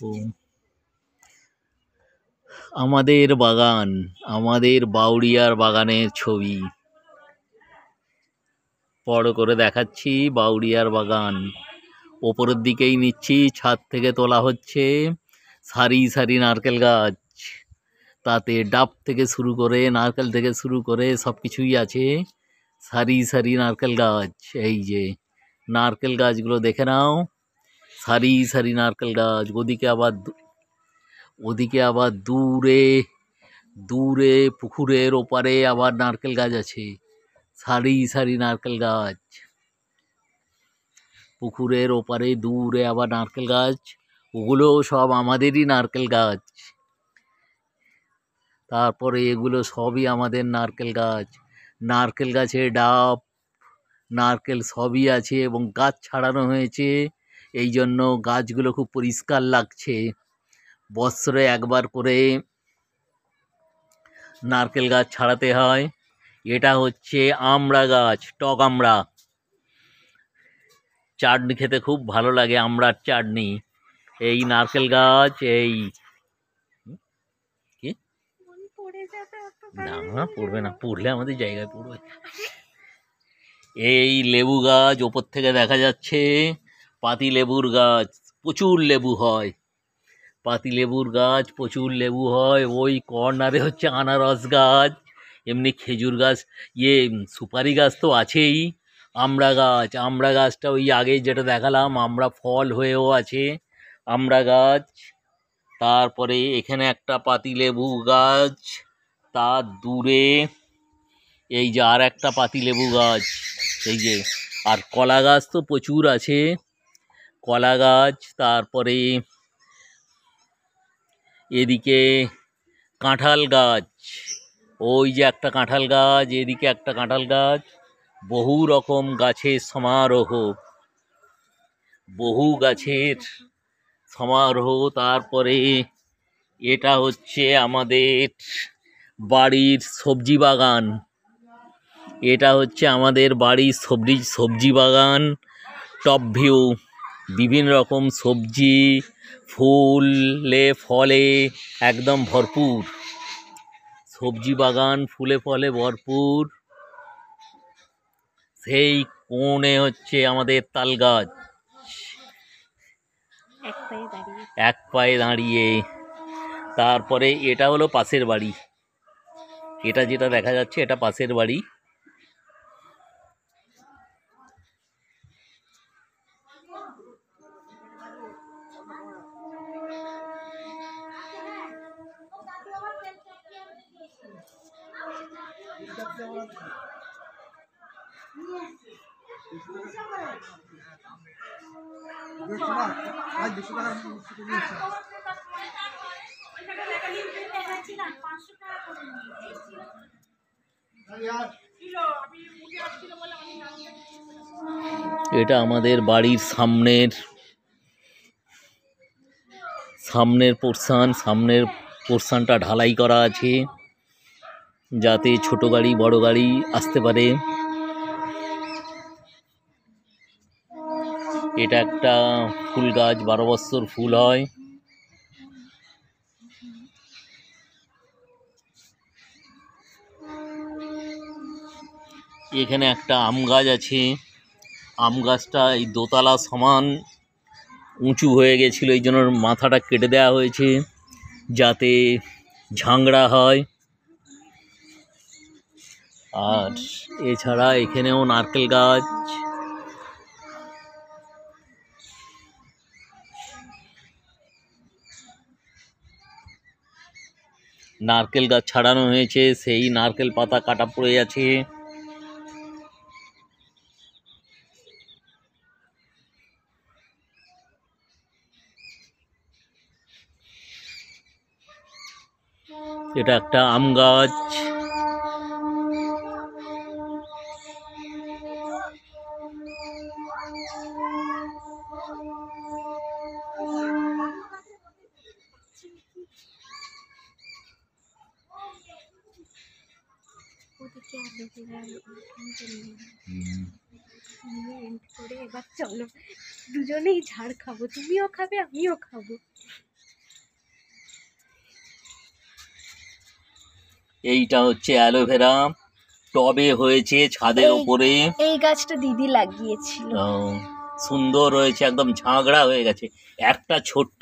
ও আমাদের বাগান, আমাদের বাউরিয়ার বাগানের ছবি বড় করে দেখাচ্ছি। বাউরিয়ার বাগান ওপরের দিকেই নিচ্ছি, ছাদ থেকে তোলা হচ্ছে। সারি সারি নারকেল গাছ, তাতে ডাব থেকে শুরু করে নারকেল থেকে শুরু করে সব কিছুই আছে। সারি সারি নারকেল গাছ, এই যে নারকেল গাছগুলো দেখে নাও, সারি সারি নারকেল গাছ। ওদিকে আবার দূরে দূরে পুকুরের ওপারে আবার নারকেল গাছ আছে, সারি সারি নারকেল গাছ। পুকুরের ওপারে দূরে আবার নারকেল গাছ, ওগুলো সব আমাদেরই নারকেল গাছ। তারপরে এগুলো সবই আমাদের নারকেল গাছ। নারকেল গাছে ডাব, নারকেল সবই আছে এবং গাছ ছাড়ানো হয়েছে, এই জন্য গাছগুলো খুব পরিষ্কার লাগছে। বৎসরে একবার করে নারকেল গাছ ছাড়াতে হয়। এটা হচ্ছে আমড়া গাছ, টক আমড়া, চাটনি খেতে খুব ভালো লাগে, আমড়ার চাটনি। এই নারকেল গাছ, এই কি না পড়বে না, পড়লে আমাদের জায়গায় পড়বে। এই লেবু গাছ ওপর থেকে দেখা যাচ্ছে, পাতি লেবুর গাছ, প্রচুর লেবু হয়। পাতি লেবুর গাছ, প্রচুর লেবু হয়। ওই কর্নারে হচ্ছে আনারস গাছ, এমনি খেজুর গাছ, সুপারি গাছ তো আছেই। আমড়া গাছটা ওই আগে যেটা দেখালাম, আমড়া ফল হয়েও আছে আমড়া গাছ। তারপরে এখানে একটা পাতি লেবু গাছ, তার দূরে এই যে আর একটা পাতি লেবু গাছ, এই যে। আর কলা গাছ তো প্রচুর আছে, কলা গাছ। তারপরে এদিকে কাঁঠাল গাছ, ওই যে একটা কাঁঠাল গাছ, এদিকে একটা কাঁঠাল গাছ। বহু রকম গাছের সমারোহ, বহু গাছের সমারোহ। তারপরে এটা হচ্ছে আমাদের বাড়ির সবজি বাগান, এটা হচ্ছে আমাদের বাড়ির সবজি বাগান। টপ ভিউ, বিভিন্ন রকম সবজি, ফুলে ফলে একদম ভরপুর। সবজি বাগান ফুলে ফলে ভরপুর। সেই কোণে হচ্ছে আমাদের তাল গাছ, এক পায়ে দাঁড়িয়ে। তারপরে এটা হলো পাশের বাড়ি, এটা যেটা দেখা যাচ্ছে এটা পাশের বাড়ি। এটা আমাদের বাড়ির সামনের পোর্শনটা ঢালাই করা আছে, যাতে ছোট গাড়ি বড় গাড়ি আসতে পারে। এটা একটা ফুল গাছ, 12 বছর ফুল হয়। এখানে একটা আম গাছ আছে, আম গাছটা এই দোতলা সমান উঁচু হয়ে গেছিল, এই জন্য মাথাটা কেটে দেওয়া হয়েছে যাতে ঝাংড়া হয়। আর এছাড়া এখানেও নারকেল গাছ, নারকেল গাছ ছাড়ানো হয়েছে, সেই নারকেল পাতা কাটা পড়ে আছে। এটা একটা আম গাছ, চলো। দুজনেই ঝাড় খাবো, তুমিও খাবে আমিও খাবো। এইটা হচ্ছে অ্যালোভেরা, টবে হয়েছে ছাদের ওপরে। এই গাছটা দিদি লাগিয়েছিল। সুন্দর হয়েছে, একদম ঝাঁকড়া হয়ে গেছে। একটা ছোট্ট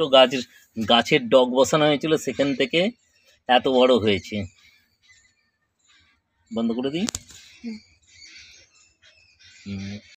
গাছের ডগ বসানো হয়েছিল, সেখান থেকে এত বড় হয়েছে। বন্ধ করে দিই।